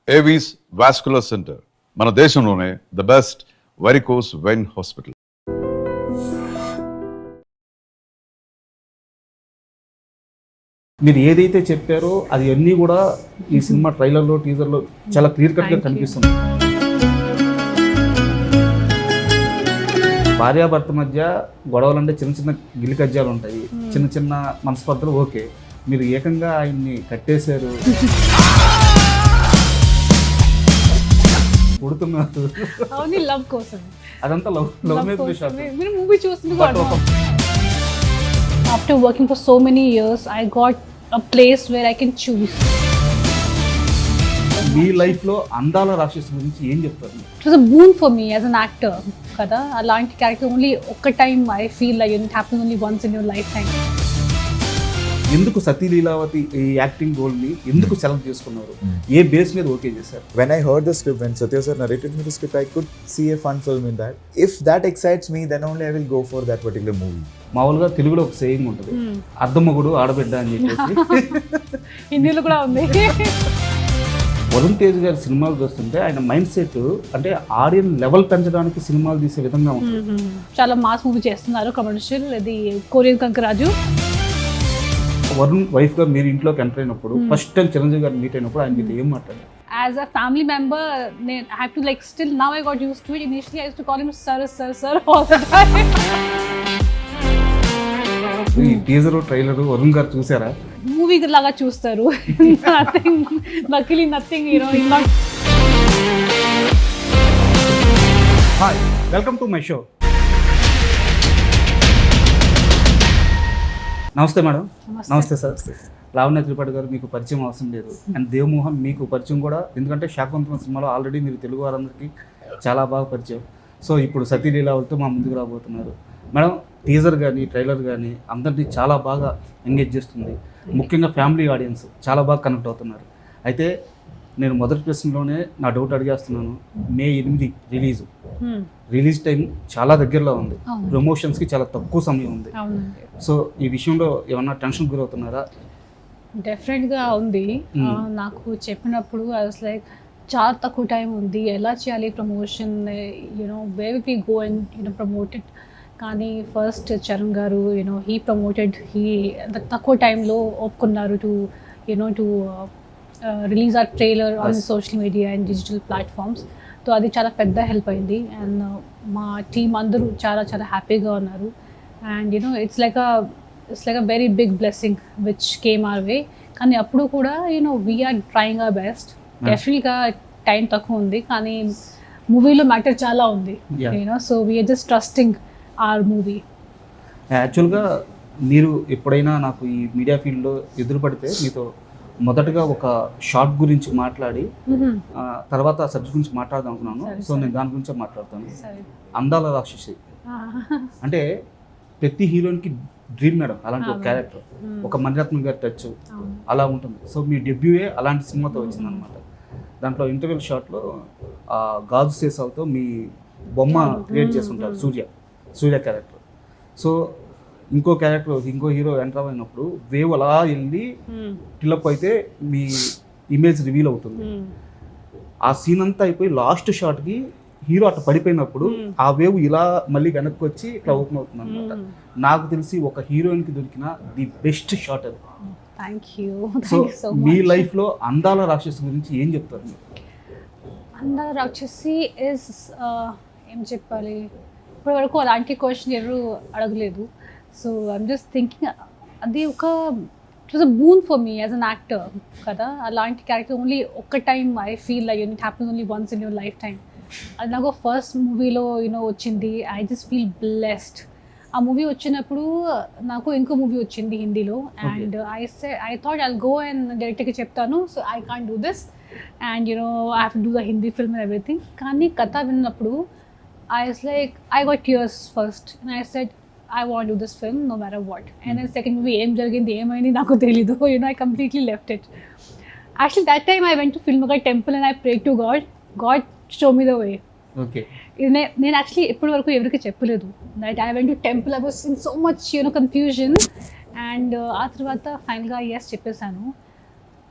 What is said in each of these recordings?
Avis vascular centre మన దేశంలోనే the best varicose vein hospital. మీరు ఏదైతే చెప్పారో అది అన్నీ కూడా ఈ సినిమా ట్రైలర్లో టీజర్లో చాలా క్లియర్ కట్గా కనిపిస్తుంది. భార్యాభర్త మధ్య గొడవలు అంటే చిన్న చిన్న గిలికజ్జాలు ఉంటాయి, చిన్న చిన్న మనస్పర్ధలు ఓకే. మీరు ఏకంగా ఆయన్ని కట్టేశారు, పుడుతున్నారు. లవ్ కోసం అదంతా లవ్ మీద మీరు మూవీ చూస్తున్నారు. After working for so many years, I got a place where I can choose. మీ లైఫ్లో అందాల రాక్షసి గురించి ఏం చెప్తారు? It was a boon for me as an actor. కదా అలాంటి క్యారెక్టర్ ఓన్లీ ఒక్క time I feel like it happen only once in your life time. ఎందుకు సతీ లీలావతి ఈ యాక్టింగ్ రోల్ ని ఎందుకు సెలెక్ట్ చేసుకున్నారు? ఏ బేస్ మీద ఓకే చేశారు? When I heard the script, when Satya sir narrated me the script, I could see a fun film in that. If that excites me, then only I will go for that particular movie. మామూలుగా తెలుగులో ఒక saying ఉంటుంది, అర్ధమొగుడు ఆడబిడ్డ అని చెప్పేసి. హిందీలో కూడా ఉంది. వరుణ్ తేజ్ గారి సినిమాలు చూస్తుంటే ఆయన మైండ్ సెట్ అంటే ఆడియన్ లెవెల్ పెంచడానికి సినిమాలు తీసే విధంగా ఉంటుంది. చాలా మాస్ మూవీ చేస్తున్నారు, కమర్షియల్. ఇది కొరియన్ కంకరాజు. వరుణ్ వైఫ్ గా మీరు ఇంట్లోకి ఎంటర్ అయినప్పుడు ఫస్ట్ టైం చిరంజీవి గారిని మీట్ అయినప్పుడు ఆయన మీతో ఏం మాట్లాడారు? As a family member, I have to like still now I got used to it. Initially I used to call him sir all the time. ఈ టీజర్ ట్రైలర్ వరుణ్ గారు చూసారా? మూవీ లాగా చూస్తారు. Nothing luckily nothing not. Hi, welcome to my show. నమస్తే madam. నమస్తే sir. Lavanya Tripathi గారు మీకు పరిచయం అవసరం లేదు, అండ్ దేవమోహన్ మీకు పరిచయం కూడా, ఎందుకంటే శాకుంతలం సినిమాలో ఆల్రెడీ మీరు తెలుగు వారందరికీ చాలా బాగా పరిచయం. సో ఇప్పుడు సతీ లీలావతితో మా ముందుకు రాబోతున్నారు. మేడం, టీజర్ కానీ ట్రైలర్ కానీ అందరినీ చాలా బాగా ఎంగేజ్ చేస్తుంది, ముఖ్యంగా ఫ్యామిలీ ఆడియన్స్ చాలా బాగా కనెక్ట్ అవుతున్నారు. అయితే నేను మొదటి ప్రశ్నలోనే నా డౌట్ అడిగేస్తున్నాను. May 8 రిలీజ్ టైం చాలా దగ్గరలో ఉంది, ప్రమోషన్స్కి చాలా తక్కువ సమయం ఉంది. సో ఈ విషయంలో ఏమన్నా టెన్షన్ గురవుతున్నారా? డెఫినెట్గా ఉంది. నాకు చెప్పినప్పుడు ఐ వాస్ లైక్ చాలా తక్కువ టైం ఉంది, ఎలా చేయాలి promotion, where we go and promote it. కానీ ఫస్ట్ చరణ్ గారు హీ ప్రమోటెడ్, తక్కువ టైంలో ఒప్పుకున్నారు to to release our trailer on social media and digital platforms. So అది చాలా పెద్ద హెల్ప్ అయింది, అండ్ మా టీమ్ అందరూ చాలా చాలా హ్యాపీగా ఉన్నారు. And it's like a very big blessing which came our way. కానీ అప్పుడు కూడా వీఆర్ ట్రయింగ్ అవర్ బెస్ట్. డెఫినెట్గా టైం తక్కువ ఉంది, కానీ మూవీలో మ్యాటర్ చాలా ఉంది. So we're just trusting our movie. యాక్చువల్గా మీరు ఎప్పుడైనా నాకు ఈ మీడియా ఫీల్డ్లో ఎదురుపడితే మీతో మొదటగా ఒక షార్ట్ గురించి మాట్లాడి తర్వాత సబ్జెక్ట్ గురించి మాట్లాడదాం అనుకున్నాను. సో నేను దాని గురించే మాట్లాడతాను. అందాల రాక్షసి అంటే ప్రతి హీరోయిన్కి డ్రీమ్ మేడం, అలాంటి ఒక క్యారెక్టర్, ఒక మణిరత్నం గారి టచ్ అలా ఉంటుంది. సో మీ డెబ్యూయే అలాంటి సినిమాతో వచ్చింది అనమాట. దాంట్లో ఇంటర్వెల్ షాట్లో గాజు సీసాలతో మీ బొమ్మ క్రియేట్ చేస్తుంటారు, సూర్య క్యారెక్టర్. సో ఇంకో హీరో ఎంటర్ అయినప్పుడు వేవ్ అలా వెళ్ళి టిలప్ అయితే మీ ఇమేజ్ రివీల్ అవుతుంది. ఆ సీన్ అంతా అయిపోయి లాస్ట్ షాట్కి హీరో అట్లా పడిపోయినప్పుడు ఆ వేవ్ ఇలా మళ్ళీ వెనక్కి వచ్చి ఇట్లా ఓపెన్ అవుతుంది అనమాట. నాకు తెలిసి ఒక హీరోయిన్కి దొరికిన ది బెస్ట్ షాట్ అది. సో మీ లైఫ్లో అందాల రాక్షసి గురించి ఏం చెప్తారు మీరు? అందాల రాక్షసి ఇస్ ఏం చెప్పాలి, ఇప్పటి వరకు అలాంటి క్వశ్చన్ ఎవరు అడగలేదు. సో ఐమ్ జస్ట్ థింకింగ్ అది it was a boon for me as an actor. కదా అలాంటి క్యారెక్టర్ ఓన్లీ ఒక్క time I feel like it happen only once in your life time. అది నాకు ఫస్ట్ మూవీలో వచ్చింది. I just feel blessed. ఆ movie వచ్చినప్పుడు నాకు ఇంకో మూవీ వచ్చింది హిందీలో, and I thought I'll go and డైరెక్ట్గా చెప్తాను, so I can't do this and I have to do the Hindi film and everything. కానీ కథ విన్నప్పుడు I was like, I got tears first, and I said, I want to do this film no matter what. And then second movie, em jarigindi emaindi naku telidu. I completely left it. Actually, that time I went to Filmnagar temple and I prayed to God. God, show me the way. Okay. నేను actually ఇప్పటి వరకు ఎవరికి చెప్పలేదు. That I went to temple, I was in so much confusion. And ఆ తర్వాత ఫైనల్గా yes చెప్పేశాను.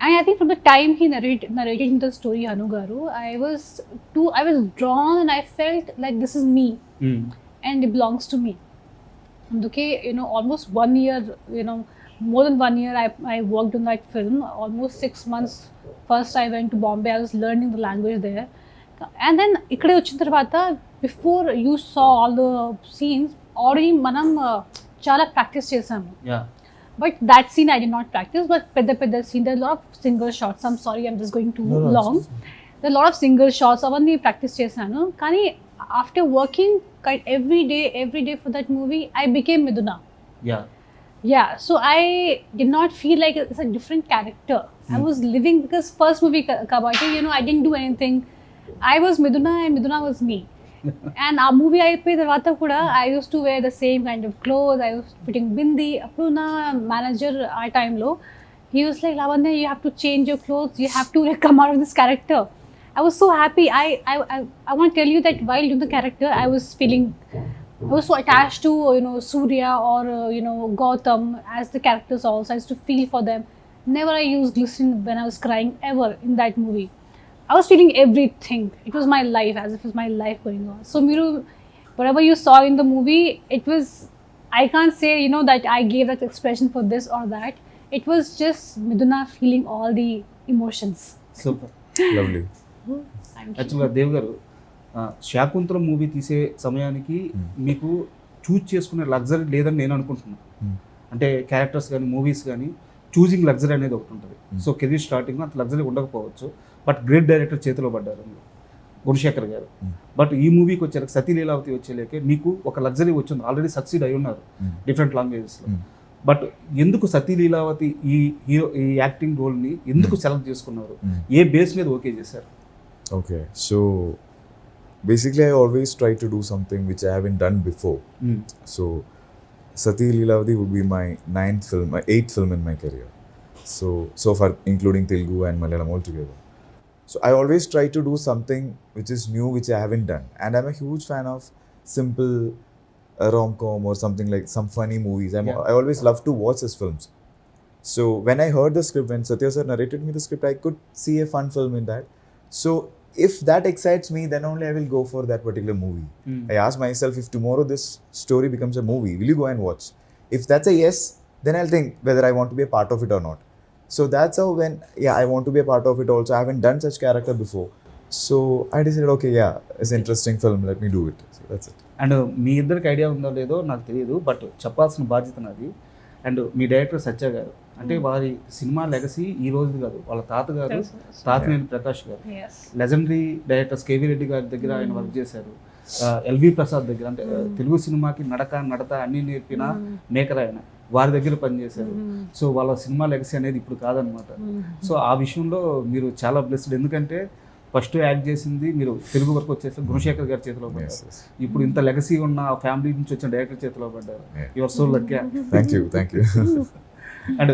And I think from the time he narrated the story, Hanu Garu, I was drawn and I felt like this is me and it belongs to me. Okay, almost 1 year, more than 1 year I worked on that film. Almost 6 months. First I went to Bombay, I was learning the language there. And then ikkade vachin tarvata, before you saw all the scenes, already manam chala practice chesamu. Yeah. But that scene I did not practice, but pedda scene, there are a lot of single shots. I'm sorry, I'm just going too long. There are a lot of single shots. Avanni practice chesanu. Kani after working every day for that movie, I became Miduna. Yeah. Yeah, so I did not feel like it's a different character. I was living, because first movie kabatti, I didn't do anything. I was Miduna and Miduna was me. And our movie అయిపోయిన తర్వాత కూడా I used to wear the same kind of clothes. I was putting bindi. అప్పుడు నా manager ఆ టైంలో, he was like, Lavanya, you have to change your clothes. You have to come out of this character. I was so happy. I want to tell you that while doing the character, I was so attached to Surya or Gautam as the characters also. I used to feel for them. Never I used glycerin when I was crying ever in that movie. I was feeling everything. It was my life, as if it was my life going on. So Miru, whatever you saw in the movie, it was, I can't say that I gave that expression for this or that. It was just Miduna feeling all the emotions. Super. Lovely. Thank you. యాక్చువల్గా దేవ్ గారు, Shaakuntalam movie తీసే సమయానికి మీకు choose చేసుకునే luxury లేదని నేను అనుకుంటున్నాను. అంటే క్యారెక్టర్స్ కానీ మూవీస్ కానీ చూజింగ్ లగ్జరీ అనేది ఒకటి ఉంటుంది. సో కెరీర్ స్టార్టింగ్ అంత లగ్జరీ ఉండకపోవచ్చు, బట్ గ్రేట్ డైరెక్టర్ చేతిలో పడ్డారు గుణశేఖర్ గారు. బట్ ఈ మూవీకి వచ్చారు, సతీ లీలావతి వచ్చేలేకే మీకు ఒక లగ్జరీ వచ్చింది, ఆల్రెడీ సక్సీడ్ అయి ఉన్నారు డిఫరెంట్ లాంగ్వేజెస్లో. బట్ ఎందుకు సతీ లీలావతి ఈ యాక్టింగ్ రోల్ని ఎందుకు సెలెక్ట్ చేసుకున్నారు, ఏ బేస్ మీద ఓకే చేశారు? Okay, so basically I always try to do something which I haven't done before. So Sati Leelavati would be my 8th film in my career. So far, including Telugu and Malayalam altogether. So I always try to do something which is new, which I haven't done. And I'm a huge fan of simple rom-com or something like some funny movies. I always love to watch his films. So when I heard the script, when Satya sir narrated me the script, I could see a fun film in that. So if that excites me, then only I will go for that particular movie. I ask myself, if tomorrow this story becomes a movie, will you go and watch? If that's a yes, then I'll think whether I want to be a part of it or not. So that's how I want to be a part of it also. I haven't done such character before. So I decided, okay, it's an interesting film, let me do it. So that's it. And మీ ఇద్దరికి idea ఉందో లేదో నాకు తెలియదు, but చెప్పాల్సిన బాధ్యత నాది. And me director సత్య గారు, అంటే వారి సినిమా లెగసీ ఈ రోజు కాదు, వాళ్ళ తాతగారు తాతినేని ప్రకాష్ గారు లెజెండరీ డైరెక్టర్స్ కేవీ రెడ్డి గారి దగ్గర ఆయన వర్క్ చేశారు. ఎల్వి ప్రసాద్ దగ్గర, అంటే తెలుగు సినిమాకి నడత అన్నీ నేర్పిన మేకర్ ఆయన, వారి దగ్గర పనిచేశారు. సో వాళ్ళ సినిమా లెగసీ అనేది ఇప్పుడు కాదనమాట. సో ఆ విషయంలో మీరు చాలా బ్లెస్డ్, ఎందుకంటే ఫస్ట్ యాక్ట్ చేసింది మీరు తెలుగు వరకు వచ్చేసి గుణశేఖర్ గారి చేతిలో పడ్డారు. ఇప్పుడు ఇంత లెగసీ ఉన్న ఫ్యామిలీ నుంచి వచ్చిన డైరెక్టర్ చేతిలో పడ్డారు. Your so lucky. Thank you. And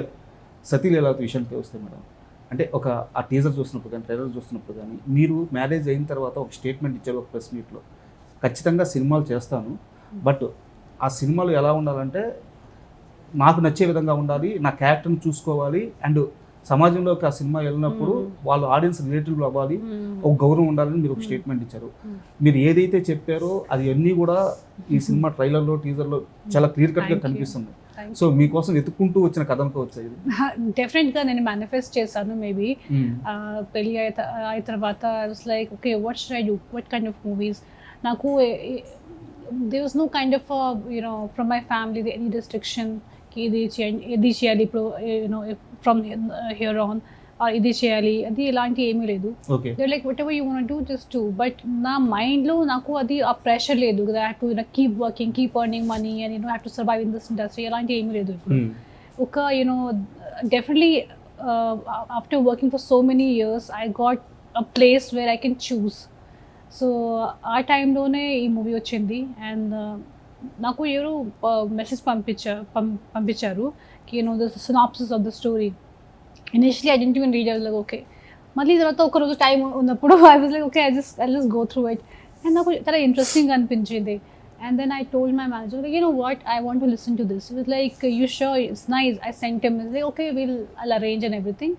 Sathi Leelavathi విషయానికి వస్తే మేడం, అంటే ఆ టీజర్ చూసినప్పుడు కానీ ట్రైలర్ చూసినప్పుడు కానీ మీరు మ్యారేజ్ అయిన తర్వాత ఒక స్టేట్మెంట్ ఇచ్చారు ఒక ప్రెస్ మీట్లో, ఖచ్చితంగా సినిమాలు చేస్తాను, బట్ ఆ సినిమాలు ఎలా ఉండాలంటే నాకు నచ్చే విధంగా ఉండాలి, నా క్యారెక్టర్ని చూసుకోవాలి, అండ్ సమాజంలోకి ఆ సినిమా వెళ్ళినప్పుడు వాళ్ళ ఆడియన్స్ రిలేటివ్ అవ్వాలి, ఒక గౌరవం ఉండాలని మీరు ఒక స్టేట్మెంట్ ఇచ్చారు. మీరు ఏదైతే చెప్పారో అది అన్నీ కూడా ఈ సినిమా ట్రైలర్లో టీజర్లో చాలా క్లియర్ కట్గా కనిపిస్తుంది. సో మీకోసం వెతుక్కుంటూ వచ్చిన కథ అనుకోవచ్చు. డెఫినెట్గా నేను మేనిఫెస్ట్ చేశాను. మేబీ పెళ్ళి అయిన తర్వాత I was like, okay, what should I do, what kind of movies. నాకు there was no kind of from my family any restriction ki ఇది చేయాలి ఇప్పుడు from here on or ఇది చేయాలి అది ఇలాంటి ఏమీ లేదు. They like what ever you want do just do. But నా మైండ్లో నాకు అది ఆ ప్రెషర్ లేదు కదా, have to keep working, keep earning money and have to survive in this industry, అలాంటి ఏమీ లేదు ఇప్పుడు. ఒక definitely after working for so many years I got a place where I can choose. So ఆ టైంలోనే ఈ మూవీ వచ్చింది. And నాకు ఎవరు మెసేజ్ పంపించారు కి the synopsis of the story. Initially I didn't even read. I was like okay. మళ్ళీ తర్వాత ఒకరోజు టైం ఉన్నప్పుడు I was like okay, I just go through it. And నాకు చాలా ఇంట్రెస్టింగ్ అనిపించింది. And then I told my manager, like, you know what, I want to listen to this. He was like, you sure? It's nice. I sent him. He's like, okay, I'll arrange and everything.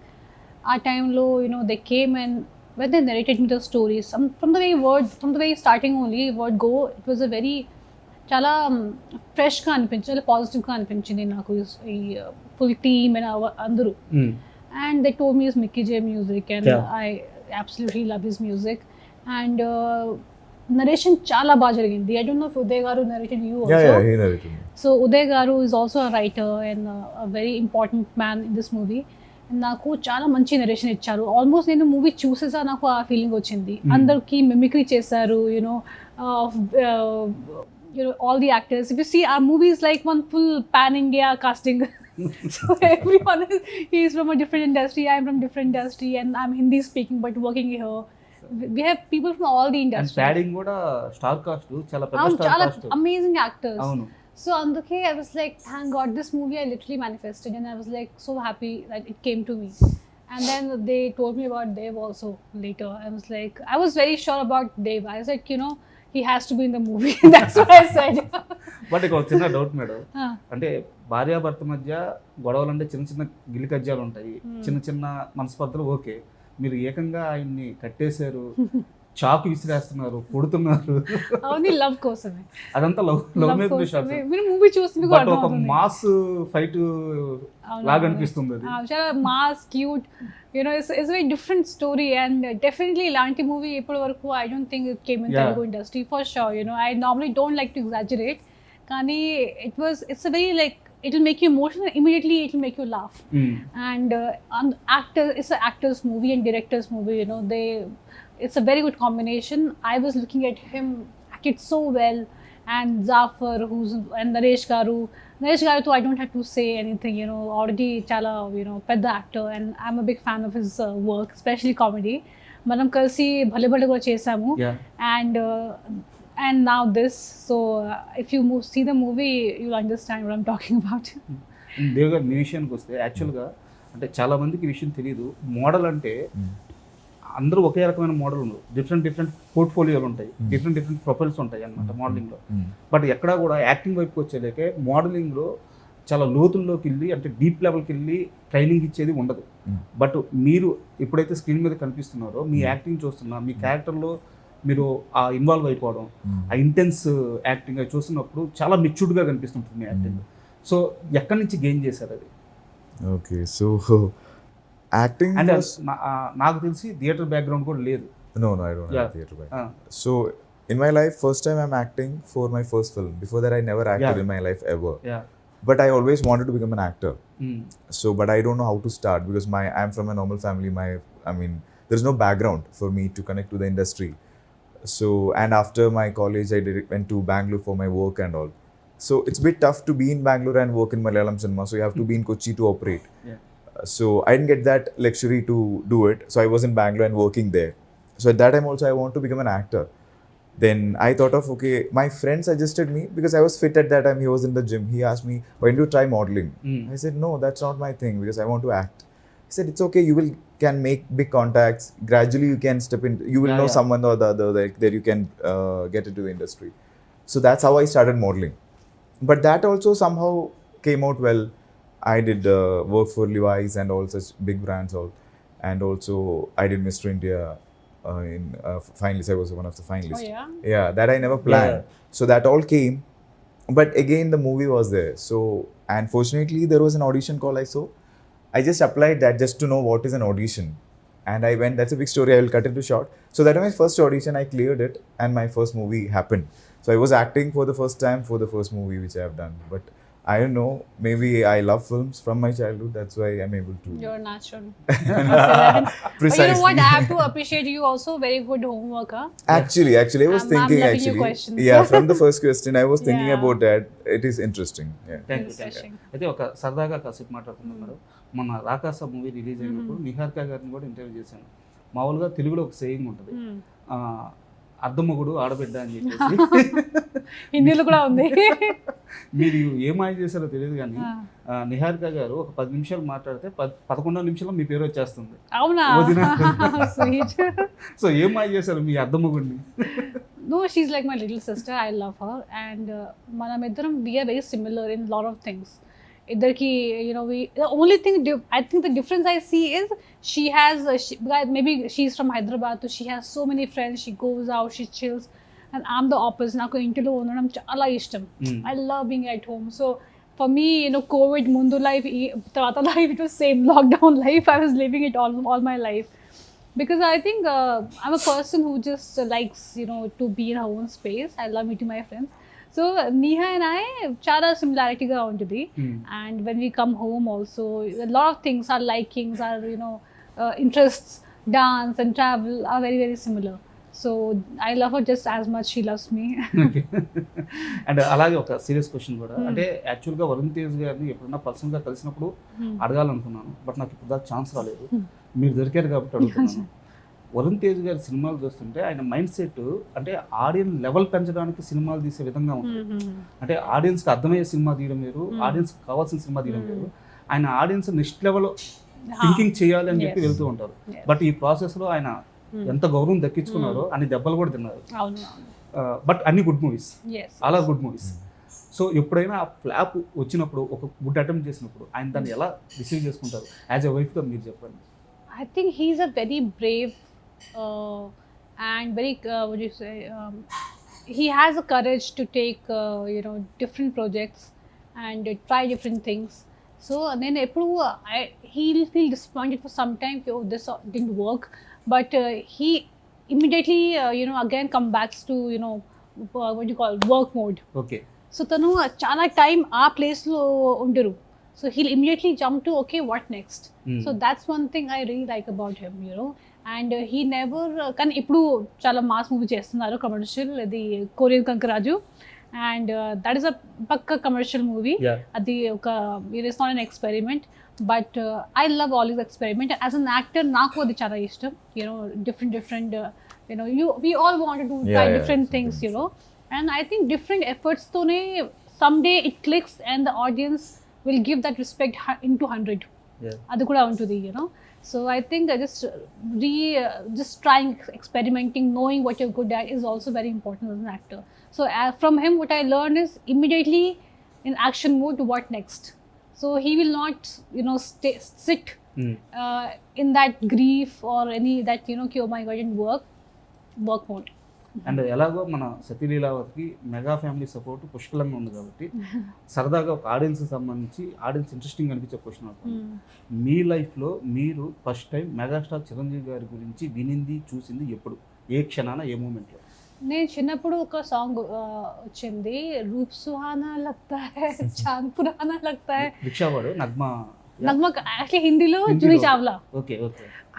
ఆ టైంలో they came and when they narrated me the stories, from the very starting only, word go, it was a very చాలా ఫ్రెష్గా అనిపించింది, చాలా పాజిటివ్గా అనిపించింది నాకు ఈ ఫుల్ టీమ్ అండ్ అందరూ. And they told me is Mickey J music and I absolutely love his music. And narration చాలా బాగా జరిగింది. I don't know if Uday garu narrated you also. So Uday garu is also a writer and a very important man in this movie. నాకు చాలా మంచి narration ఇచ్చారు. Almost నేను movie చూసేసా నాకు ఆ ఫీలింగ్ వచ్చింది. అందరికి మిమిక్రీ చేశారు, all the actors. If you see, our movie is like one full pan-India casting. So everyone is from a different industry. I'm from different industry and I'm Hindi speaking but working here. We have people from all the industry. And padding kuda star cast, chala pedda star cast. Amazing actors. Avunu. So anduke I was like, thank God this movie I literally manifested and I was like so happy that it came to me. And then they told me about Dev also later. I was like, I was very sure about Dev. I was like, he has to be in the movie. That's what I said. But ఇక్కడ చిన్న doubt madam, అంటే భార్యాభర్త మధ్య గొడవలు అంటే చిన్న చిన్న గిలికజ్జాలు ఉంటాయి, చిన్న చిన్న మనస్పర్ధలు. ఓకే, మీరు ఏకంగా ఆయన్ని కట్టేశారు, చాకు విసిరేస్తున్నారు, కొడుతున్నారు. అవును, లవ్ కోసమే. అదంతా లవ్ మీద షాట్స్. మీరు మూవీ చూసింది బట్ ఒక మాస్ ఫైట్ లాగా అనిపిస్తుంది అది. చాలా mass, cute, it's a very different story and definitely ఇలాంటి మూవీ ఇప్పటి వరకు I don't think it came in Telugu industry for sure. I normally don't like to exaggerate, కానీ it's a very like, it will make you emotional, immediately it will make you laugh. And it's an actor's movie and director's movie, it's a very good combination. I was looking at him acted so well, and Zafar and Naresh garu too, I don't have to say anything, already chala pedda actor and I'm a big fan of his work, especially comedy. Manam kalsi bhale kuda chesamu. And now this, so if you see the movie you'll understand what I'm talking about. Dev గారు, మీ విషయానికి వస్తే యాక్చువల్గా అంటే చాలా మందికి ఈ విషయం తెలియదు. మోడల్ అంటే అందరూ ఒకే రకమైన మోడల్ ఉండవు, డిఫరెంట్ పోర్ట్ఫోలియోలు ఉంటాయి, డిఫరెంట్ ప్రొఫైల్స్ ఉంటాయి అన్నమాట మోడలింగ్లో. బట్ ఎక్కడా కూడా యాక్టింగ్ వైపుకి వచ్చేలేకే మోడలింగ్లో చాలా లోతుల్లోకి వెళ్ళి, అంటే డీప్ లెవెల్కి వెళ్ళి ట్రైనింగ్ ఇచ్చేది ఉండదు. బట్ మీరు ఎప్పుడైతే స్క్రీన్ మీద కనిపిస్తున్నారో, మీ యాక్టింగ్ చూస్తున్నా, మీ క్యారెక్టర్లో మీరు ఆ ఇన్వాల్వ్ అయిపోవడం, ఆ ఇంటెన్స్ యాక్టింగ్ అవి చూస్తున్నప్పుడు చాలా మెచ్యూర్డ్గా కనిపిస్తుంటుంది మీ యాక్టింగ్. సో ఎక్కడి నుంచి గెయిన్ చేశారు అది? ఓకే, సో యాక్టింగ్ అంటే నాకు తెలిసి థియేటర్ బ్యాక్గ్రౌండ్ కూడా లేదు. No, I don't have theatre background. So in my life, first time I'm acting for my first film. Before that I never acted in my life ever. But I always wanted to become an actor. So but I don't know how to start because I'm from a normal family. There's no background for me to connect to the industry. So and after my college went to Bangalore for my work and all. So it's a bit tough to be in Bangalore and work in Malayalam cinema. So you have to be in Kochi to operate. So I didn't get that luxury to do it. So I was in Bangalore and working there. So at that time also I want to become an actor. Then I thought of, okay, my friend suggested me because I was fit at that time. He was in the gym. He asked me, why don't you try modeling? I said, no, that's not my thing because I want to act. He said, it's okay, you can make big contacts. Gradually you can step in, you will know someone or the other that you can get into the industry. So that's how I started modeling. But that also somehow came out well. I did work for Levi's and all such big brands all. And also I did Mr. India in finalists. I was one of the finalists. Oh, yeah? Yeah, that I never planned. So that all came. But again the movie was there. So and fortunately there was an audition call I saw. I just applied that just to know what is an audition. And I went, that's a big story, I will cut it to short. So that was my first audition, I cleared it and my first movie happened. So I was acting for the first time for the first movie which I have done. But I don't know, maybe I love films from my childhood, that's why I'm able to. You're natural. Precisely. But you know what, I have to appreciate you also, very good homework. Actually I was thinking I'm loving your questions. Yeah, from the first question I was thinking about that. It is interesting. Yeah. Thank you. అయితే ఒక సరదాగా కాసేపు మాట్లాడుతున్నారు. మన రాకాస movie release అయినప్పుడు నిహారిక గారిని కూడా interview చేశాను. మామూలుగా తెలుగులో ఒక సేయింగ్ ఉంటుంది, అర్ధమొగుడు ఆడబిడ్డ అని చెప్పేసి. హిందీలో కూడా ఉంది. మీరు ఏం మాయ చేశారో తెలియదు కానీ నిహారిక గారు ఒక 10 నిమిషాలు మాట్లాడితే 11వ నిమిషంలో మీ పేరు వచ్చేస్తుంది. అవునా? సో ఏం మాయ చేశారు మీ అర్ధమొగుడిని? No, she's like my little sister. I love her. And manamidaram, we are very similar in a lot of things. ఇద్దరికి the only thing I think the difference I see is she has maybe she's from Hyderabad, so she has so many friends, she goes out, she chills, and I'm the opposite. నాకు ఇంటిలో ఉండడం చాలా ఇష్టం. I love being at home. So for me, COVID ముందు life, తర్వాత life, it was same lockdown life. I was living it all my life. Because I think I'm a person who just likes, to be in her own space. I love meeting my friends. So Neha and I చాలా similarity గా ఉంటుంది. And when we come home also, a lot of things, our likings, our interests, dance and travel are very, very similar. So I love her just as much she loves me. And అలాగే ఒక serious question కూడా, అంటే యాక్చువల్గా వరుణ్ తేజ్ గారిని ఎప్పుడన్నా పర్సనల్గా కలిసినప్పుడు అడగాలనుకున్నాను, but నాకు ఇప్పుడు దాకా ఛాన్స్ రాలేదు. మీరు దొరికారు కాబట్టి అడుగుతున్నాను. వరుణ్ తేజ్ గారి సినిమాలు చూస్తుంటే ఆయన మైండ్ సెట్ అంటే ఆడియన్స్ లెవెల్ పెంచడానికి సినిమాలు తీసే విధంగా ఉంటుంది. అంటే ఆడియన్స్కి అర్థమయ్యే సినిమా తీయడం వేరు, ఆడియన్స్కి కావాల్సిన సినిమా తీయడం వేరు. ఆయన ఆడియన్స్ నెక్స్ట్ లెవెల్ థింకింగ్ చేయాలి అని చెప్పి వెళ్తూ ఉంటారు. బట్ ఈ ప్రాసెస్లో ఆయన ఎంత గౌరవం దక్కించుకున్నారో అన్ని దెబ్బలు కూడా తిన్నారు. బట్ అన్ని గుడ్ మూవీస్, అలా గుడ్ మూవీస్. సో ఎప్పుడైనా ఆ ఫ్లాప్ వచ్చినప్పుడు, ఒక గుడ్ అటెంప్ట్ చేసినప్పుడు ఆయన దాన్ని ఎలా రిసీవ్ చేసుకుంటారు? యాజ్ ఎ వైఫ్గా మీరు చెప్పండి. I think he's a very brave and very what do you say, he has a courage to take different projects and try different things. So then he'll feel disappointed for some time, oh this didn't work, but he immediately again come back to what you call work mode. Okay. So tanu చాలా time ఆ place లో ఉండరు. So he'll immediately jump to, okay, what next? So that's one thing I really like about him, and he never కానీ ఇప్పుడు చాలా mass movie చేస్తున్నారు, commercial, అది కొరియన్ కంకరాజు, and that is a పక్క కమర్షియల్ మూవీ. అది ఒక it's not an experiment, but I love all his experiment. As an actor నాకు అది చాలా ఇష్టం, different we all want to try different things, and I think different efforts తోనే someday it clicks and the audience will give that respect into 100. అది కూడా ఉంటుంది, so I think just trying, experimenting, knowing what you're good at is also very important as an actor. So from him what I learned is immediately in action mode, what next? So he will not sit in that grief or any that oh my god, didn't work mode. And ఎలాగో మన సతీ లీలావతికి mega family support పుష్కలంగా ఉంది కాబట్టి సరదాగా ఒక ఆడియన్స్కి సంబంధించి audience interesting అనిపించే క్వశ్చన్ అవుతుంది. మీ లైఫ్లో మీరు ఫస్ట్ టైం మెగాస్టార్ చిరంజీవి గారి గురించి వినింది, చూసింది ఎప్పుడు, ఏ క్షణాన, ఏ మూమెంట్లో? నేను చిన్నప్పుడు ఒక సాంగ్ వచ్చింది, రూప్ సుహానా లగ్తా హై చాంద్ పురానా లగ్తా హై, రిక్షావాడు, నగ్మా actually హిందీలో Juhi Chawla. Okay.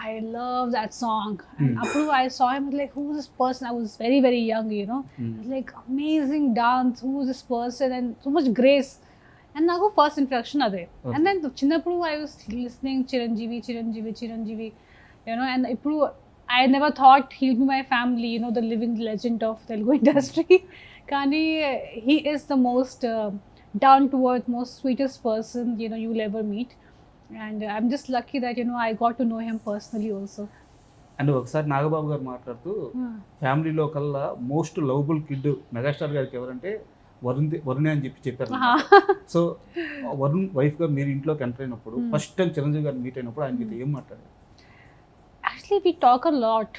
I love that song. And I saw him, like, who's this person? I was very, very young, like, amazing dance, who's this person, and so much grace. And now first introduction ade. And then chinnappudu I was listening Chiranjeevi, and ippudu I never thought he'll be my family, the living legend of Telugu industry. Kani he is the most down to earth, most sweetest person you'll ever meet. And I'm just lucky that I got to know him personally also. And ఒకసారి నాగబాబు గారు మాట్లాడుతూ ఫ్యామిలీలో కల్లా most lovable kid megastar గారికి ఎవరంటే వరుణే అని చెప్పారు. So Varun wife గా మీరు ఇంట్లోకి ఎంటర్ అయినప్పుడు, ఫస్ట్ టైం చిరంజీవి గారిని మీట్ అయినప్పుడు ఆయన మీతో ఏం మాట్లాడారు? Actually we talk a lot,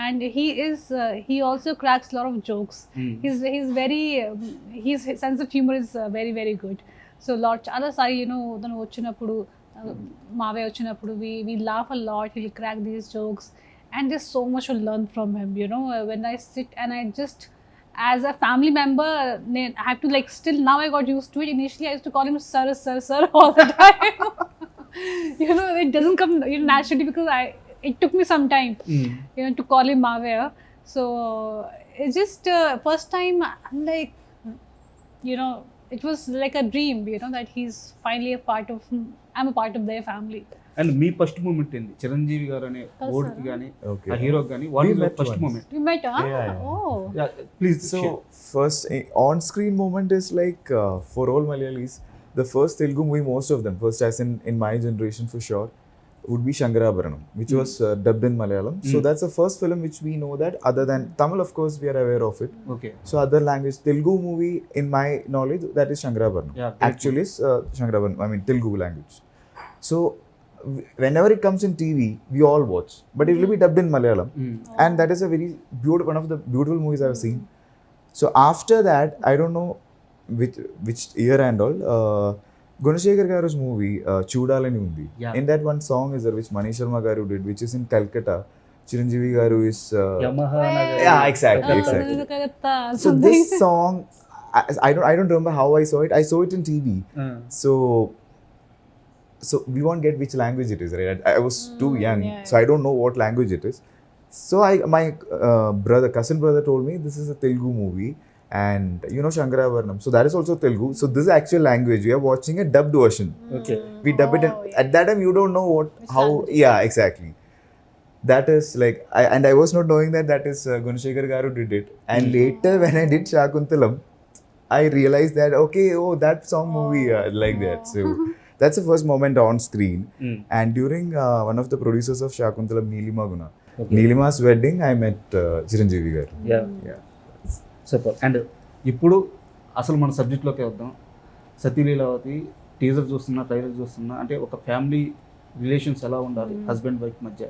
and he also cracks a lot of jokes. He's very his sense of humor is very, very good. So lot చాలా సారి తను వచ్చినప్పుడు, మావే వచ్చినప్పుడు, we laugh a lot, he'll crack these jokes, and there's so much to learn from him. When I sit and I just, as a family member, I have to still, now I got used to it. Initially I used to call him sir all the time. It doesn't come naturally, because it took me some time to call him Mave. So it's just first time I'm like, it was like a dream, that he's finally I'm a part of their family. And me first moment ఏంది చిరంజీవి గారు అనే బోర్డ్కి కానీ ఆ హీరోకి కానీ? What is your first moment? You met, huh? Yeah. Oh. Yeah, please. So first on-screen moment is like for all Malayalis, the first Telugu movie, most of them, first as in my generation for sure, would be Shankarabaranam, which was dubbed in Malayalam. So that's the first film which we know that, other than Tamil, of course, we are aware of it. Okay So other language, Telugu movie, in my knowledge, that is Shankarabaranam. Yeah, Telugu. Actually, is Shankarabaranam, I mean Telugu language. So whenever it comes in TV, we all watch, but it will be dubbed in Malayalam, and that is a very beautiful, one of the beautiful movies I've seen. So after that, I don't know which year and all, Gunashekhar Garu's movie Chudalani Undi. Yeah. In that one song is there which Manish Sharma Garu did, which is in Calcutta. Chiranjeevi Garu is Yamaha yeah, exactly. So this song, I don't remember how I saw it. I saw it in TV. So we won't get which language it is, right? I was too young, yeah. so I don't know what language it is. So my cousin brother told me this is a Telugu movie, and you know Shankarabaranam, so that is also Telugu. So this is actual language. We are watching a dubbed version. Okay We dub it, at that time you don't know how. Yeah, exactly. That is like, I was not knowing that is Gunashekhar Garu did it, and later when I did Shakuntalam, I realized that okay, that song movie like that. So that's the first moment on screen. And during one of the producers of Shakuntalam, Neelima Guna, Neelima's wedding, I met Chiranjeevi Garu. Yeah. Super. And ఇప్పుడు అసలు మన సబ్జెక్ట్లోకి వద్దాం. సతీలీలావతి teaser చూస్తున్నా, trailer చూస్తున్నా, అంటే ఒక family relations ఎలా ఉండాలి హస్బెండ్ వైఫ్ మధ్య,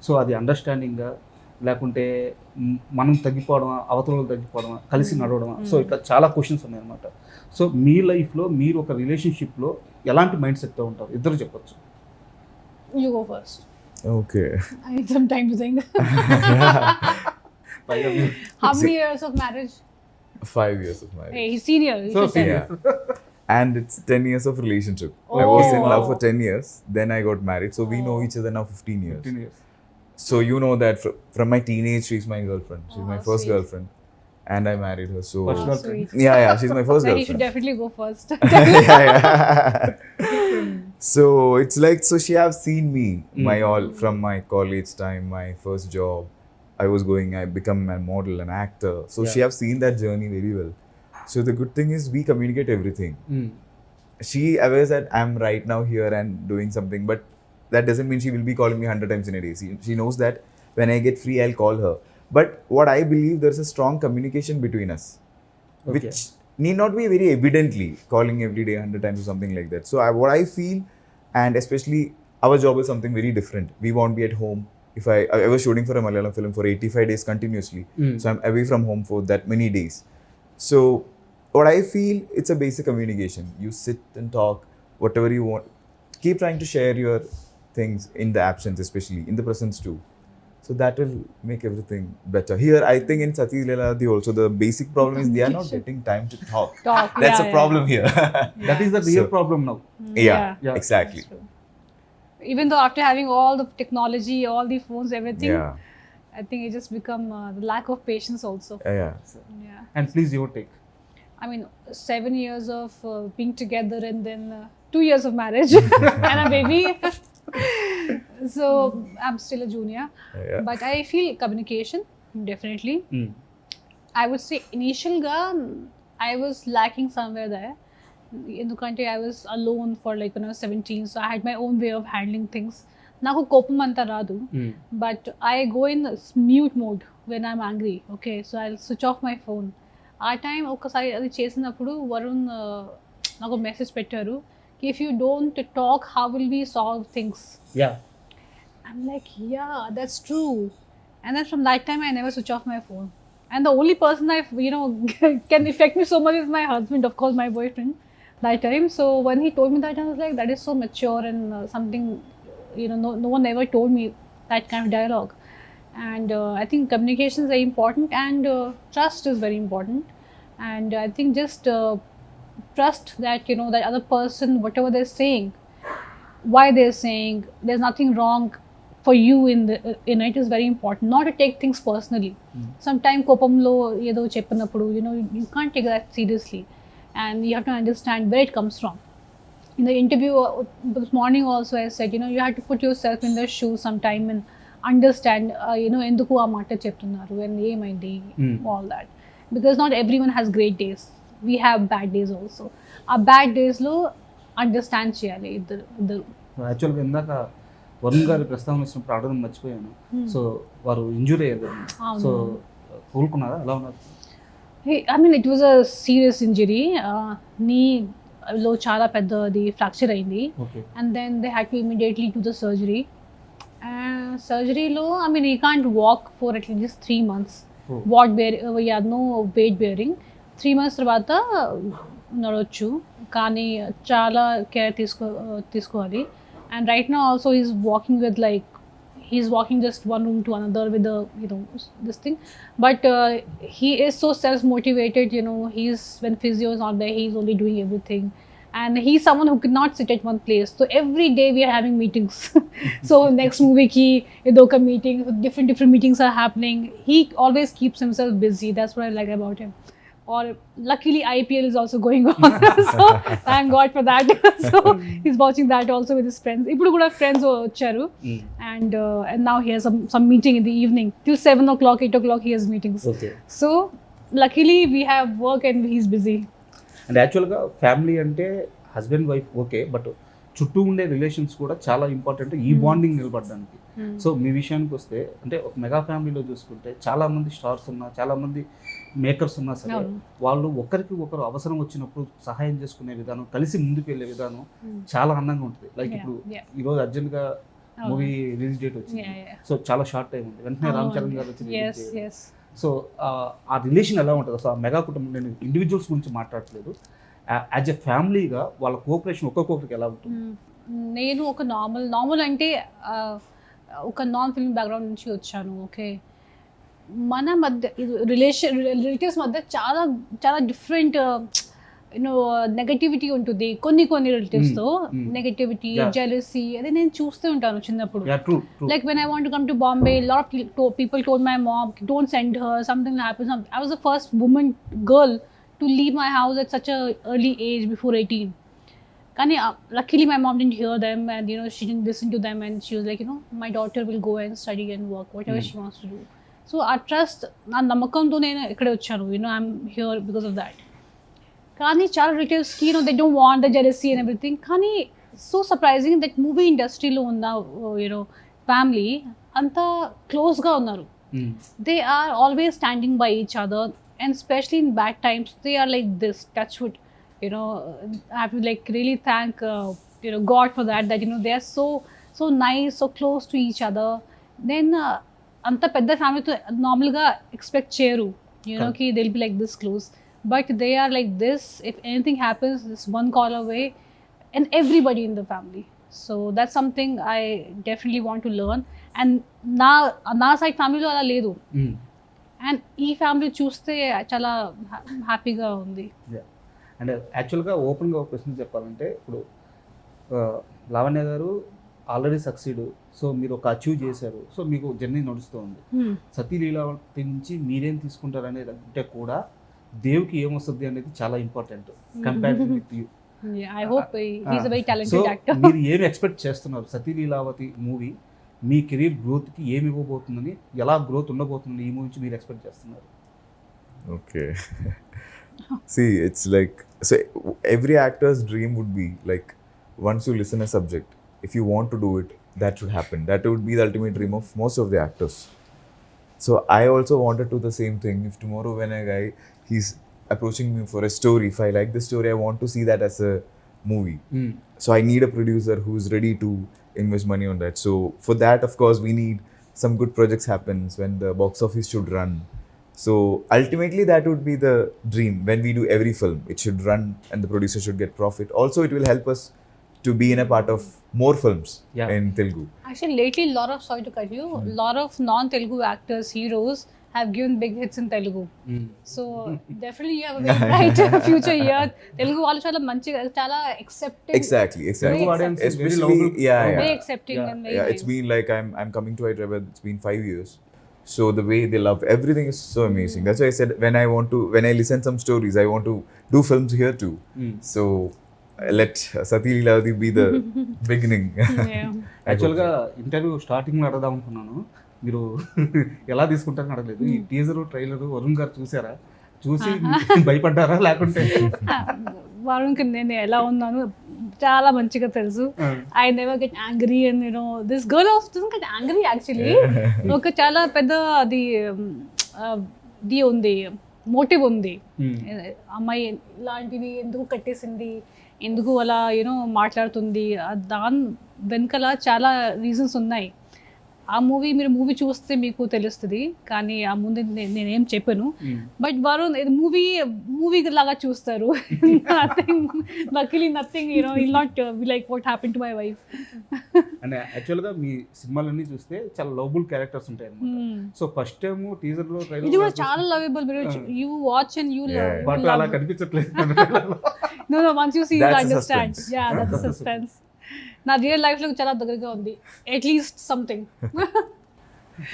సో అది అండర్స్టాండింగ్గా లేకుంటే మనం తగ్గిపోవడమా, అవతల తగ్గిపోవడమా, కలిసి నడవడమా, సో ఇట్లా చాలా క్వశ్చన్స్ ఉన్నాయన్నమాట. సో మీ లైఫ్లో మీరు ఒక రిలేషన్షిప్లో ఎలాంటి మైండ్ సెట్తో ఉంటారు? ఇద్దరు చెప్పొచ్చు. You go first. Okay. I need some time to think. పైగా మీరు How many years of marriage? 5 years of marriage. Hey, he's senior. You So should tell. Yeah. And it's 10 years of relationship. I was in love for 10 years. Then I got married. So we know each other now 15 years. 15 years. So you know that from my teenage, she's my girlfriend. She's my first sweet. girlfriend. And I married her. So First girlfriend. Sweet. yeah, she's my first Then he should girlfriend. definitely go first. yeah. So it's like, so she have seen me, my all, from my college time, my first job. I become a model, an actor. So she have seen that journey very well. So the good thing is we communicate everything. She aware that I'm right now here and doing something, but that doesn't mean she will be calling me 100 times in a day. She knows that when I get free, I'll call her. But what I believe, there's a strong communication between us, which need not be very evidently calling every day 100 times or something like that. So what I feel, and especially our job is something very different. We won't be at home. If I was shooting for a Malayalam film for 85 days continuously, so I'm away from home for that many days. So what I feel, it's a basic communication. You sit and talk whatever you want. Keep trying to share your things in the absence, especially in the presence too. So that will make everything better. Here, I think in Sati Leela also, the basic problem is they are not getting time to talk. That's a problem here. That is the real problem now. Yeah, exactly. That's true. Even though after having all the technology, all the phones, everything, Yeah, I think it just become the lack of patience also. yeah. Yeah. And please your take. I mean, 7 years of being together and then 2 years of marriage and a baby. So I'm still a junior, Yeah. but I feel communication definitely. I would say initial I was lacking somewhere there. In the country, I was alone for like 17, so I had my own way of handling things. Naku kopam anta radu, but I go in mute mode when I'm angry. Okay, so I'll switch off my phone. ఆ time ఒకసారి అది చేసినప్పుడు వరుణ్ నాకు message పెట్టారు, if you don't talk how will we solve things. I'm like, yeah, that's true. And then from that time, I never switch off my phone. And the only person can affect me so much is my husband, of course, my boyfriend, that time. So when he told me that, I was like, that is so mature and something, no one ever told me that kind of dialogue. And I think communication is very important, and trust is very important. And I think just trust that, that other person, whatever they're saying, why they're saying, there's nothing wrong for you in it is very important. Not to take things personally. Sometimes kopamlo edo cheppinappudu, you can't take that seriously, and you have to understand where it comes from. In the interview this morning also, I said, you have to put yourself in their shoes sometime and understand, enduku aa maata cheptunnaru and emaindi, all that, because not everyone has great days. We have bad days also. Our bad days lo understand cheyali iddaru. యాక్చువల్గా ఇందాక వరుణ్ గారి ప్రస్తావన వచ్చినప్పుడు అడగడం మర్చిపోయాను. So వారు injury అయ్యారు. So కోలుకున్నారా, ఎలా ఉన్నారు? I mean, it was a serious injury. Knee-లో చాలా పెద్దది ఫ్రాక్చర్ అయింది. Okay. And then they had to immediately do the surgery. సర్జరీలో I mean, he can't walk for at least 3 months. No weight bearing. 3 months తర్వాత నడవచ్చు, కానీ చాలా care తీసుకోవాలి. And right now also he's walking with he's walking just one room to another with this thing, but he is so self-motivated, when physio is not there, he's only doing everything, and he's someone who cannot sit at one place. So every day we are having meetings. So next movie ki idoka meeting, different meetings are happening. He always keeps himself busy. That's what I like about him. Or luckily IPL is also going on. So thank God for that. So he's watching that also with his friends. Ippudu kuda friends vacharu, and now he has some meeting in the evening till 7 o'clock, 8 o'clock he has meetings. Okay. So luckily we have work and he's busy. And యాక్చువల్గా family అంటే husband wife okay, but చుట్టూ ఉండే relations కూడా చాలా important ఈ bonding నిలబడడానికి. So మీ విషయానికి వస్తే అంటే ఒక మెగా ఫ్యామిలీలో చూసుకుంటే చాలా మంది స్టార్స్ ఉన్నా, చాలా మంది మేకర్స్ ఉన్నా సరే, వాళ్ళు ఒకరికి ఒకరు అవసరం వచ్చినప్పుడు సహాయం చేసుకునే విధానం, కలిసి ముందుకు వెళ్ళే విధానం చాలా అందంగా ఉంటుంది. లైక్ ఇప్పుడు ఈరోజు అర్జెంట్గా మూవీ రిలీజ్ డేట్ వచ్చింది, సో చాలా షార్ట్ టైం ఉంది, వెంటనే రామ్ చరణ్ గారు వచ్చి. సో ఆ రిలేషన్ ఎలా ఉంటుంది అసలు? ఆ మెగా కుటుంబం, నేను ఇండివిజువల్స్ గురించి మాట్లాడట్లేదు, యాజ్ ఎ ఫ్యామిలీగా వాళ్ళ కోఆపరేషన్ ఒక్కొక్కరికి ఎలా ఉంటుంది? నేను ఒక నార్మల్ అంటే ఒక నాన్ ఫిల్మ్ బ్యాక్గ్రౌండ్ నుంచి వచ్చాను. ఓకే, మన మధ్య రిలేటివ్స్ మధ్య చాలా చాలా డిఫరెంట్ నెగటివిటీ ఉంటుంది. కొన్ని రిలేటివ్స్తో నెగటివిటీ, జెలసీ, అది నేను చూస్తూ ఉంటాను చిన్నప్పుడు. Like when I want to come to Bombay, a lot of people told my mom, don't send her, something happens. I was the first girl to leave my house at such a early age, before 18. Kani luckily my mom didn't hear them, and she didn't listen to them, and she was like, my daughter will go and study and work whatever she wants to do. So our trust, na namakamto nenu ikkade vachanu, I'm here because of that. Kani చాలా రిలేటివ్స్కి they don't want the jealousy and everything. Kani so surprising that movie industry lo unna family anta close ga unnaru. They are always standing by each other, and especially in bad times they are like this, touch wood. I have to really thank God for that they are so nice, so close to each other. Then anta pedda family to normal ga expect cheru, ki they'll be like this close. But they are like this. If anything happens, it's one call away, and everybody in the family. So that's something I definitely want to learn. And na side family lo ala ledu. And ee family చూస్తే చాలా హ్యాపీగా ఉంది. And యాక్చువల్గా ఓపెన్గా ఒక question చెప్పాలంటే, ఇప్పుడు లావణ్య గారు ఆల్రెడీ సక్సీడ్, సో మీరు ఒక అచీవ్ చేశారు, సో మీకు జర్నీ నడుస్తూ ఉంది. సతీ లీలావతి నుంచి మీరేం తీసుకుంటారు అనేది అంటే కూడా దేవుకి ఏమొస్తుంది అనేది చాలా important comparison with you. I hope he is a very talented actor. మీరు ఏమి ఎక్స్పెక్ట్ చేస్తున్నారు? సతీ లీలావతి మూవీ మీ కెరీర్ గ్రోత్కి ఏమి ఇవ్వబోతుందని, ఎలా గ్రోత్ ఉండబోతుందని ఈ మూవీ నుంచి మీరు ఎక్స్పెక్ట్ చేస్తున్నారు? Okay, see, it's like, so every actor's dream would be like, once you listen a subject, if you want to do it, that should happen. That would be the ultimate dream of most of the actors. So I also wanted to do the same thing. If tomorrow when a guy, he's approaching me for a story, if I like the story, I want to see that as a movie. So I need a producer who's ready to invest money on that. So for that, of course, we need some good projects happens when the box office should run. So ultimately that would be the dream. When we do every film, it should run and the producer should get profit. Also it will help us to be in a part of more films in Telugu. Actually lately sorry to cut you, lot of non-Telugu actors, heroes have given big hits in Telugu. So definitely you have a very bright future here. Telugu వాళ్ళు చాలా మంచిగా, చాలా accepting. Exactly. Telugu audience is very Especially, very accepting and very nice. It's been like I'm coming to Hyderabad, it's been 5 years. So the way they love everything is so amazing. That's why I said when I listen some stories, I want to do films here too. So let Sati Leelavati be the beginning. యాక్చువల్గా interview స్టార్టింగ్లో అడగదాం అనుకున్నాను, మీరు ఎలా తీసుకుంటారని అడగలేదు. ఈ teaser trailer Varun గారు చూసారా? చూసి భయపడ్డారా? లేకుంటే వరుణ్కి నేను ఎలా ఉన్నాను చాలా మంచిగా తెలుసు. I never get angry and this girl also doesn't get angry actually. ఒక చాలా పెద్ద అది ఉంది, మోటివ్ ఉంది. అమ్మాయి ఇలాంటివి ఎందుకు కట్టేసింది, ఎందుకు అలా మాట్లాడుతుంది, దాని వెనకాల చాలా రీజన్స్ ఉన్నాయి. ఆ మీరు మూవీ చూస్తే మీకు తెలుస్తుంది, కానీ ఆ ముందు నేనేం చెప్పాను. బట్ వారు మూవీ లాగా చూస్తారు. Nothing will not be like what happen to my wife. అంటే యాక్చువల్గా మీ సినిమాలన్నీ చూస్తే చాలా లవబుల్ క్యారెక్టర్స్ ఉంటాయి అన్నమాట. సో ఫస్ట్ టైం టీజర్ లో ఇది కూడా చాలా lovable. You watch and you but అలా కనిపించట్లేదు. No, once you see you understand. Yeah, that's suspense. నా రియల్ లైఫ్లో చాలా దగ్గరగా ఉంది, at least something.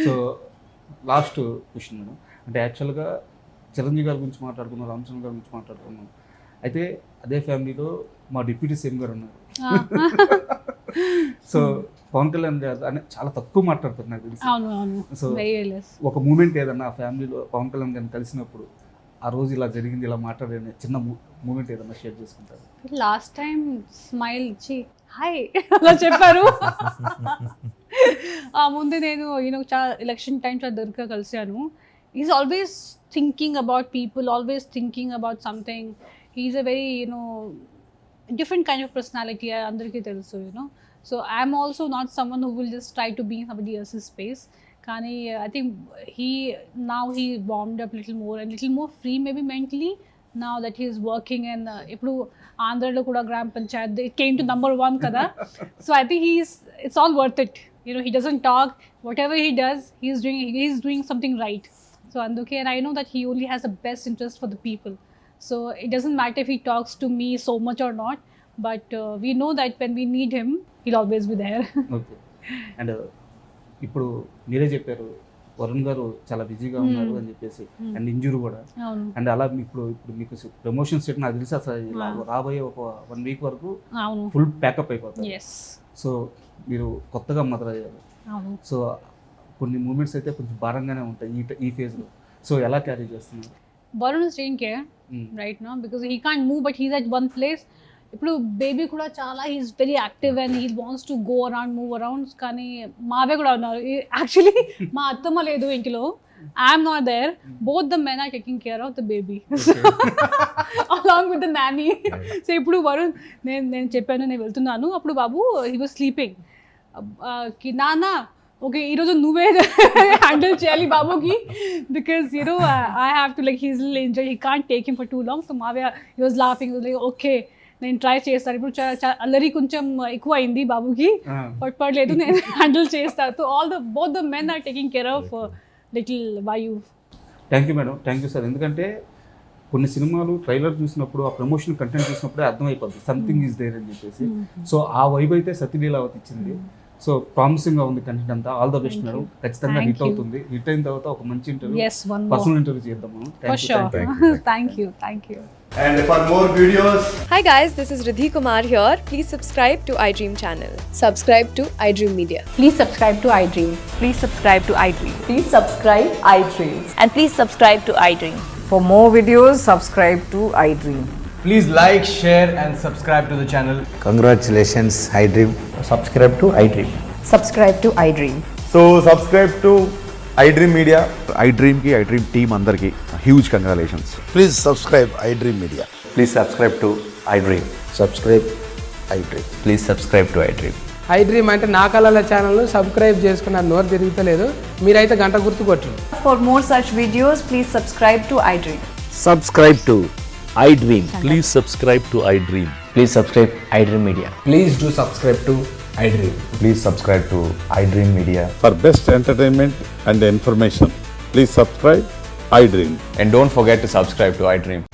So last question madam, అంటే యాక్చువల్గా చిరంజీవి గారి గురించి మాట్లాడుకున్నాం, రామచంద్ర గారి గురించి మాట్లాడుకున్నాం. అయితే అదే ఫ్యామిలీలో మా డిప్యూటీ సీఎం గారు ఉన్నారు. సో పవన్ కళ్యాణ్ గారు అని చాలా తక్కువ మాట్లాడుతారు నాకు తెలిసి. సో ఒక మూమెంట్ ఏదన్నా ఆ ఫ్యామిలీలో పవన్ కళ్యాణ్ గారిని కలిసినప్పుడు ఆ రోజు ఇలా జరిగింది, ఇలా మాట్లాడే చిన్న మూమెంట్ ఏదన్నా షేర్ చేసుకుంటారు? లాస్ట్ టైం స్మైల్ ఇచ్చి హాయ్ అలా చెప్పారు. ఆ ముందు నేను చాలా ఎలక్షన్ టైం చాలా దగ్గరగా కలిసాను. Is always thinking about people, always thinking about something. Is a very different kind of personality, అందరికీ తెలుసు. So I'm also not someone who will just try to be in somebody else's space. కానీ I think he warmed up little more and little more free maybe mentally now that he is working. And ఇప్పుడు ఆంధ్రలో కూడా గ్రామ Panchayat it came to number 1 కదా. So I think it's all worth it. He doesn't talk, whatever he does he's doing something right. So అందుకే, and I know that he only has the best interest for the people. So it doesn't matter if he talks to me so much or not, but we know that when we need him he'll always be there. Okay. And ఇప్పుడు మీరే చెప్పారు వరుణ్ గారు చాలా బిజీగా ఉన్నారు అని చెప్పేసి, and injury కూడా. అండ్ అలా ఇప్పుడు మీకు ప్రమోషన్ సెట్ నాకు తెలిసి అసలు రాబోయే ఒక 1 వీక్ వరకు ఫుల్ ప్యాకప్ అయిపోతారు. సో మీరు కొత్తగా మదర్ అయ్యారు. సో కొన్ని మూమెంట్స్ అయితే కొంచెం భారంగానే ఉంటాయి ఈ ఫేజ్లో. సో ఎలా క్యారీ చేస్తున్నారు? Varun is taking care right now because he can't move, but he's at one place. ఇప్పుడు బేబీ కూడా చాలా he's very active and he wants to go around, move around. కానీ మావే కూడా ఉన్నారు. యాక్చువల్లీ మా అత్తమ్మ లేదు ఇంట్లో, I'm not there. Both the men are taking care of the baby along with the nanny. So ఇప్పుడు వరుణ్ నేను చెప్పాను నేను వెళ్తున్నాను, అప్పుడు బాబు హీ వాజ్ స్లీపింగ్. నాన్న ఓకే ఈరోజు నువ్వే హ్యాండిల్ చేయాలి బాబుకి, because I have to like he's enjoy, he can't take him for two long. So మావే హీ వాజ్ లాఫింగ్, ఓకే నేను ట్రై చేస్తాను. ఇప్పుడు అల్లరి కొంచెం ఎక్కువ అయింది బాబుకి, బట్ పర్లేదు నేను హ్యాండిల్ చేస్తాను. So both the men are taking care of little Vaayuv. Thank you madam, thank you sir. ఎందుకంటే కొన్ని సినిమాలు ట్రైలర్ చూసినప్పుడు, ఆ ప్రమోషన్ కంటెంట్ చూసినప్పుడే అర్థమైపోతుంది సంథింగ్ ఈజ్ దేర్ అని చెప్పేసి. సో ఆ వైబ్ అయితే సతీలీలావతి ఇచ్చింది. సో ప్రామిసింగ్గా ఉంది కంటెంట్ అంతా. ఆల్ ద బెస్ట్ మేడం, ఖచ్చితంగా హిట్ అవుతుంది. హిట్ అయిన తర్వాత ఒక మంచి ఇంటర్వ్యూ, పర్సనల్ ఇంటర్వ్యూ చేద్దాం మనం. Thank you. And for more videos, Hi guys, this is Riddhi Kumar here. Please subscribe to iDream channel. Subscribe to iDream Media. Please subscribe to iDream. Please subscribe to iDream. Please subscribe iDream. And please subscribe to iDream. For more videos, subscribe to iDream. please like, share and subscribe to the channel. Congratulations, iDream. Subscribe to iDream. Subscribe to iDream. So subscribe to iDream Media. iDream team andarki huge congratulations. Please subscribe iDream Media. Please subscribe to iDream. Subscribe iDream. Please subscribe to iDream. iDream అంటే నా కళల channel subscribe చేసుకున్న నోరు తిరుగుతలేదు, మీరైతే గంట గుర్తు కొట్టండి. For more such videos, please subscribe to iDream. Subscribe to iDream. Please subscribe to iDream. Please subscribe iDream Media. Please do subscribe to iDream. Please subscribe to iDream Media. For best entertainment and information, please subscribe iDream. And don't forget to subscribe to iDream.